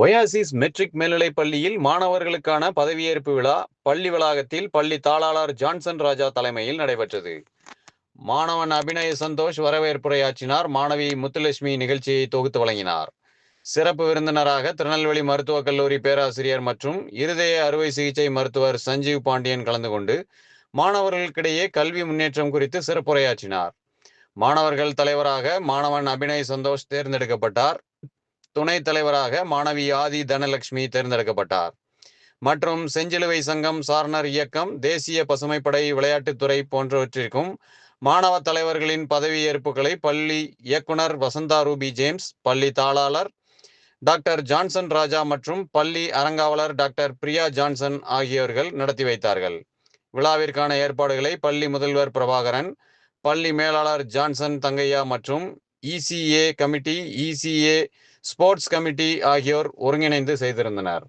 Oasis matric மேல்நிலைப் பள்ளியில் மாணவர்களுக்கான பதவியேற்பு விழா பள்ளி வளாகத்தில் பள்ளி தாளாளர் ஜான்சன் ராஜா தலைமையில் நடைபெற்றது. மாணவன் அபிநய சந்தோஷ் வரவேற்புரையாற்றினார். மாணவி முத்துலட்சுமி நிகழ்ச்சியை தொகுத்து வழங்கினார். சிறப்பு விருந்தினராக திருநெல்வேலி மருத்துவக் கல்லூரி பேராசிரியர் மற்றும் இருதய அறுவை சிகிச்சை மருத்துவர் சஞ்சீவ் பாண்டியன் கலந்து கொண்டு மாணவர்களுக்கிடையே கல்வி முன்னேற்றம் குறித்து சிறப்புரையாற்றினார். மாணவர்கள் தலைவராக மாணவன் அபிநய சந்தோஷ் தேர்ந்தெடுக்கப்பட்டார். துணைத் தலைவராக மாணவி ஆதி தனலட்சுமி தேர்ந்தெடுக்கப்பட்டார். மற்றும் செஞ்சிலுவை சங்கம், சாரணர் இயக்கம், தேசிய பசுமைப்படை, விளையாட்டுத்துறை போன்றவற்றிற்கும் மாணவ தலைவர்களின் பதவியேற்புகளை பள்ளி இயக்குனர் வசந்தா ரூபி ஜேம்ஸ், பள்ளி தாளாளர் டாக்டர் ஜான்சன் ராஜா மற்றும் பள்ளி அறங்காவலர் டாக்டர் பிரியா ஜான்சன் ஆகியோர்கள் நடத்தி வைத்தார்கள். விழாவிற்கான ஏற்பாடுகளை பள்ளி முதல்வர் பிரபாகரன், பள்ளி மேலாளர் ஜான்சன் தங்கையா மற்றும் ECA committee, ECA sports committee ஆகியோர் ஒருங்கிணைந்து செய்திருந்தனர்.